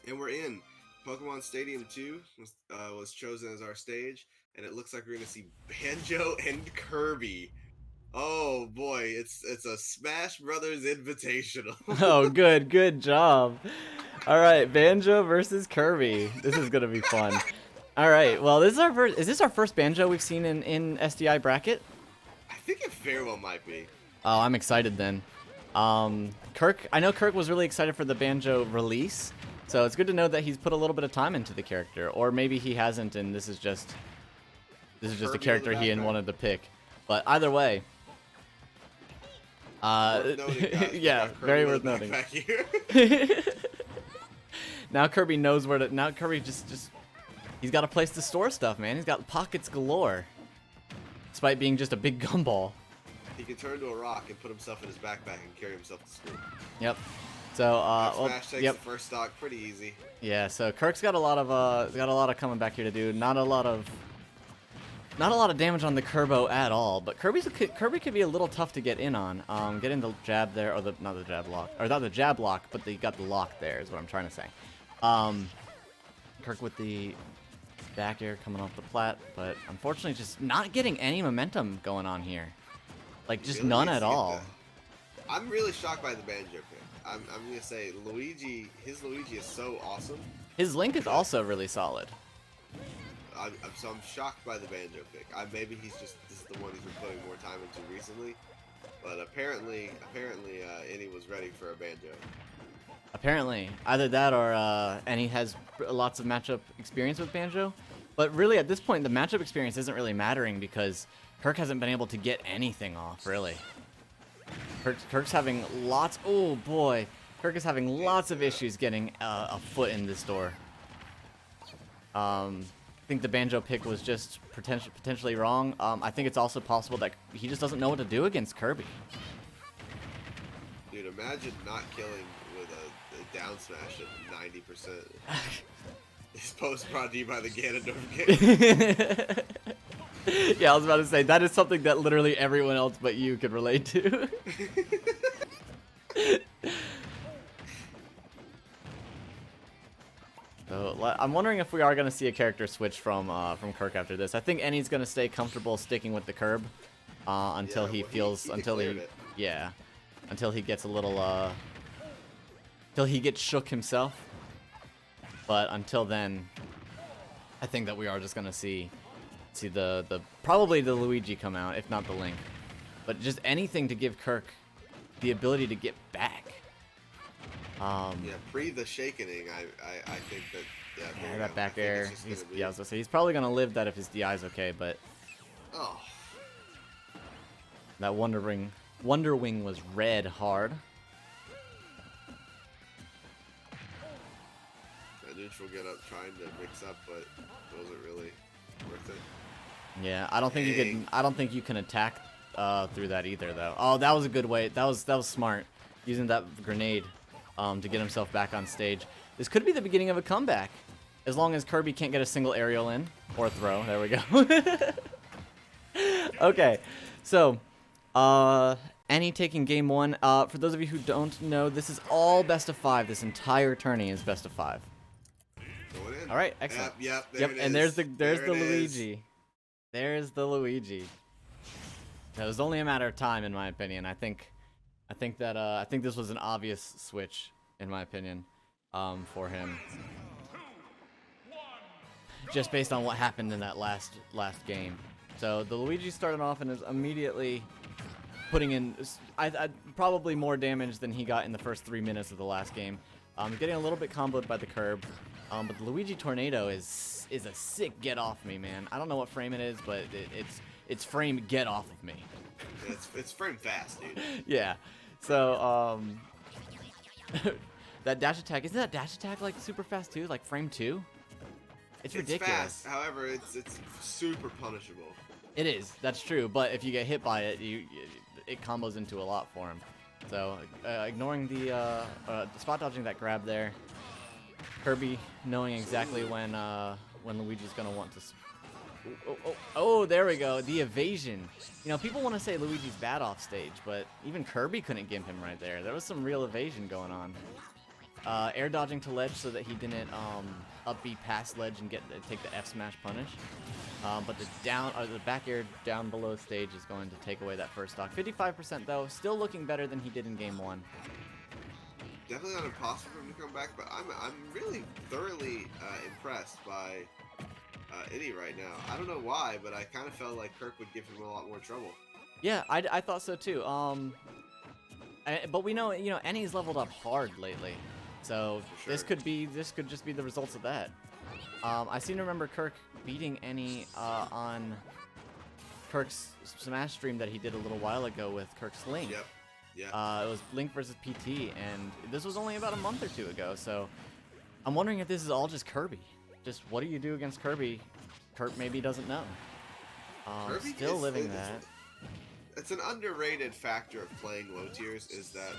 And we're in. Pokemon Stadium 2 was chosen as our stage, and it looks like we're going to see Banjo and Kirby. Oh boy, it's a Smash Brothers Invitational. Oh, good job. All right, Banjo versus Kirby. This is gonna be fun. All right, well, this is our first. Is this our first Banjo we've seen in SDI bracket? I think it very well might be. Oh, I'm excited then. Kirk, I know Kirk was really excited for the Banjo release, so it's good to know that he's put a little bit of time into the character, or maybe he hasn't, and this is just a character he wanted to pick. But either way, Worth noting, guys. yeah, very worth noting. Back here. Now Kirby knows where to. Now Kirby just he's got a place to store stuff, man. He's got pockets galore, despite being just a big gumball. He can turn to a rock and put himself in his backpack and carry himself to school. Yep. So Smash takes the first stock pretty easy. Yeah. So Kirk's got a lot of coming back here to do. Not a lot of damage on the Kerbo at all. But Kirby could be a little tough to get in on. Getting the jab there, or not the jab lock, but they got the lock there is what I'm trying to say. Kirk with the back air coming off the plat, but unfortunately just not getting any momentum going on here. Like, just really none at all. I'm really shocked by the Banjo pick. I'm going to say his Luigi is so awesome. His Link is also really solid. So I'm shocked by the Banjo pick. Maybe this is the one he's been putting more time into recently. But apparently, Eni was ready for a Banjo. Apparently. Either that or Eni has lots of matchup experience with Banjo. But really, at this point, the matchup experience isn't really mattering because Kirk hasn't been able to get anything off, really. Kirk's having lots... Oh, boy. Kirk is having lots of issues getting a foot in this door. I think the Banjo pick was just potentially wrong. I think it's also possible that he just doesn't know what to do against Kirby. Dude, imagine not killing with a down smash at 90%. This post brought to you by the Ganondorf game. Yeah, I was about to say, that is something that literally everyone else but you could relate to. So, I'm wondering if we are going to see a character switch from Kirk after this. I think Eni's going to stay comfortable sticking with the curb until he feels... until he gets a little... until he gets shook himself. But until then, I think that we are just going to see probably the Luigi come out, if not the Link. But just anything to give Kirk the ability to get back. Yeah, pre the shakening, I think that that back air. I was gonna say he's probably gonna live that if his DI's okay, but that Wonder Wing was red hard. That neutral get up trying to mix up, but it wasn't really worth it. Yeah, I don't think you can attack through that either, though. Oh, that was a good way. That was smart, using that grenade to get himself back on stage. This could be the beginning of a comeback, as long as Kirby can't get a single aerial in or throw. There we go. Okay, so Eni taking game one. For those of you who don't know, this is all best of 5. This entire tourney is best of 5. Going in. All right, excellent. Yep. And there's the Luigi. There's the Luigi. It was only a matter of time, in my opinion. I think this was an obvious switch, in my opinion, for him. Just based on what happened in that last game. So the Luigi started off and is immediately putting in probably more damage than he got in the first 3 minutes of the last game. Getting a little bit comboed by the curb. But the Luigi Tornado is a sick get off me, man. I don't know what frame it is, but it's frame get off of me. It's frame fast, dude. Yeah. So that dash attack, isn't that dash attack like super fast too? Like frame 2? It's ridiculous. Fast, however, it's super punishable. It is. That's true. But if you get hit by it, it combos into a lot for him. So ignoring the spot dodging that grab there. Kirby knowing exactly when Luigi's gonna want to. Oh, there we go. The evasion. You know, people want to say Luigi's bad off stage, but even Kirby couldn't gimp him right there. There was some real evasion going on. air dodging to ledge so that he didn't up B past ledge and take the F smash punish. But the back air down below stage is going to take away that first stock. 55% though, still looking better than he did in game 1. Definitely not impossible for him to come back, but I'm really thoroughly impressed by Eni right now. I don't know why, but I kind of felt like Kirk would give him a lot more trouble. Yeah, I thought so too. But we know, Eni's leveled up hard lately, so Sure. this could just be the results of that. I seem to remember Kirk beating Eni on Kirk's Smash stream that he did a little while ago with Kirk's Link. Yep. Yeah. It was Link versus PT, and this was only about a month or two ago, so I'm wondering if this is all just Kirby. Just what do you do against Kirby? Kirk maybe doesn't know. Kirby Still living that. It's an underrated factor of playing low tiers is that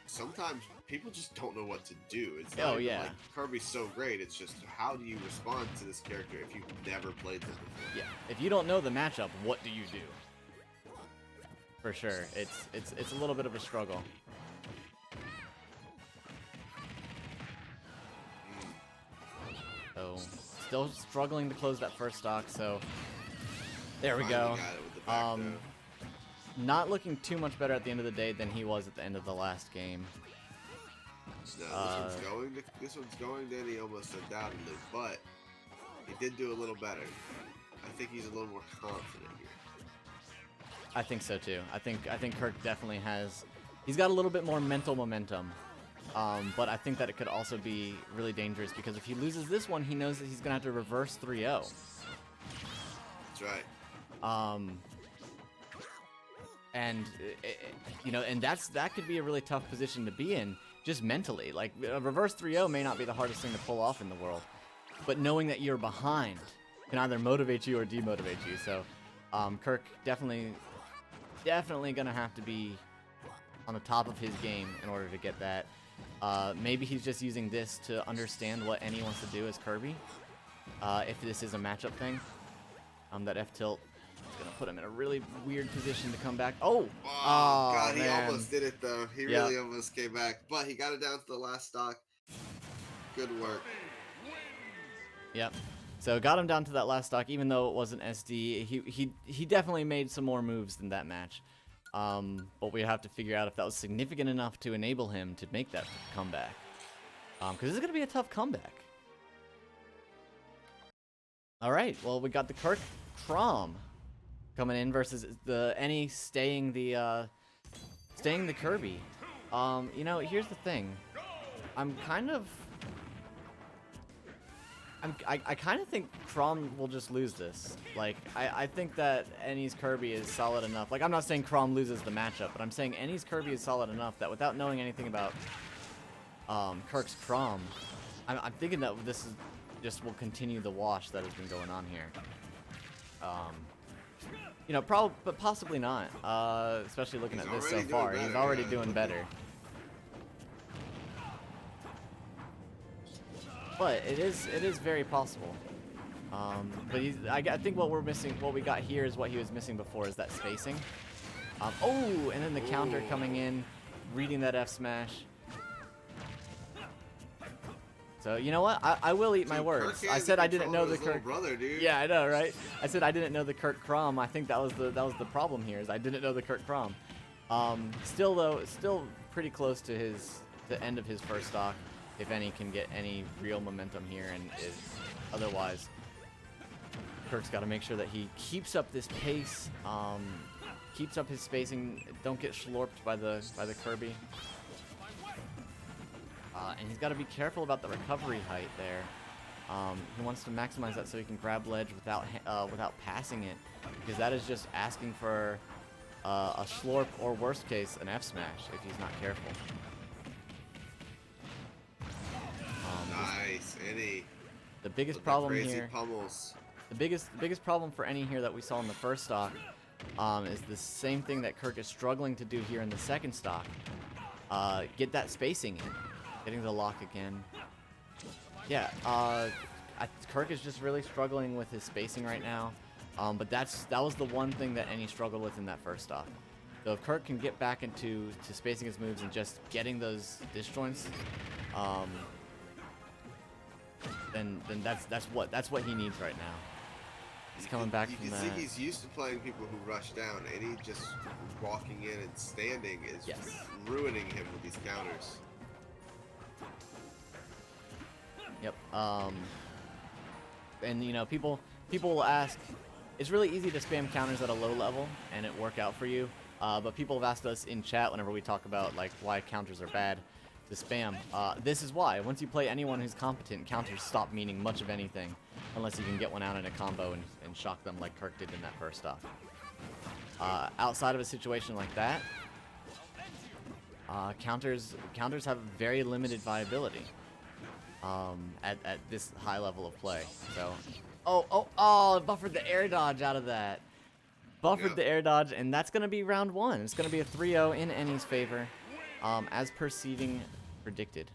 sometimes people just don't know what to do. It's not even like Kirby's so great, it's just how do you respond to this character if you've never played them before? Yeah, if you don't know the matchup, what do you do? For sure, it's a little bit of a struggle. So, still struggling to close that first stock, so there we go. Got it with the back throw. Not looking too much better at the end of the day than he was at the end of the last game. No, this one's going to Eni almost undoubtedly, but he did do a little better. I think he's a little more confident here. I think so too. I think Kirk definitely he's got a little bit more mental momentum. But I think that it could also be really dangerous because if he loses this one, he knows that he's gonna have to reverse 3-0. That's right. And that could be a really tough position to be in, just mentally. Like a reverse 3-0 may not be the hardest thing to pull off in the world, but knowing that you're behind can either motivate you or demotivate you. So, Kirk definitely gonna have to be on the top of his game in order to get that. Maybe he's just using this to understand what Eni wants to do as Kirby. If this is a matchup thing, that F tilt is gonna put him in a really weird position to come back. Oh God, he man. almost did it though. He really almost came back, but he got it down to the last stock. Good work. Yep. So got him down to that last stock, even though it wasn't SD. He definitely made some more moves than that match. But we have to figure out if that was significant enough to enable him to make that comeback. Because this is going to be a tough comeback. All right, well, we got the Kirk Crom coming in versus the Eni staying the Kirby. Here's the thing. I kind of think Crom will just lose this. Like, I think that Eni's Kirby is solid enough. Like, I'm not saying Crom loses the matchup, but I'm saying Eni's Kirby is solid enough that without knowing anything about Kirk's Crom, I'm thinking that this is just will continue the wash that has been going on here. Probably, but possibly not. Especially looking at this so far, he's already doing better. But it is very possible. But I think what we got here is what he was missing before, is that spacing. And then the counter coming in, reading that F smash. So you know what? I will eat my words. I said I didn't know the Kirk brother, dude. Yeah, I know, right? I said I didn't know the Kirk Crom. I think that was the problem here, is I didn't know the Kirk Crom. Still pretty close to the end of his first stock. If Eni can get any real momentum here, and otherwise, Kirk's got to make sure that he keeps up this pace, keeps up his spacing, don't get slurped by the Kirby, and he's got to be careful about the recovery height there. He wants to maximize that so he can grab ledge without passing it, because that is just asking for a slurp or worst case an F smash if he's not careful. Nice, Eni. The biggest problem crazy here. Pummels. The biggest problem for Eni here that we saw in the first stock is the same thing that Kirk is struggling to do here in the second stock. Get that spacing in, getting the lock again. Yeah, Kirk is just really struggling with his spacing right now. But that was the one thing that Eni struggled with in that first stock. So if Kirk can get back into spacing his moves and just getting those disjoints, then that's what he needs right now. He's coming back from that. You can see he's used to playing people who rush down. Eni just walking in and standing is ruining him with these counters. Yep. And you know, people will ask, it's really easy to spam counters at a low level and it work out for you. But people have asked us in chat whenever we talk about like why counters are bad to spam. This is why. Once you play anyone who's competent, counters stop meaning much of anything unless you can get one out in a combo and shock them like Kirk did in that first stock. Outside of a situation like that, counters have very limited viability at this high level of play. So, it buffered the air dodge out of that. Buffered the air dodge, and that's going to be round one. It's going to be a 3-0 in Eni's favor, as per seeding predicted.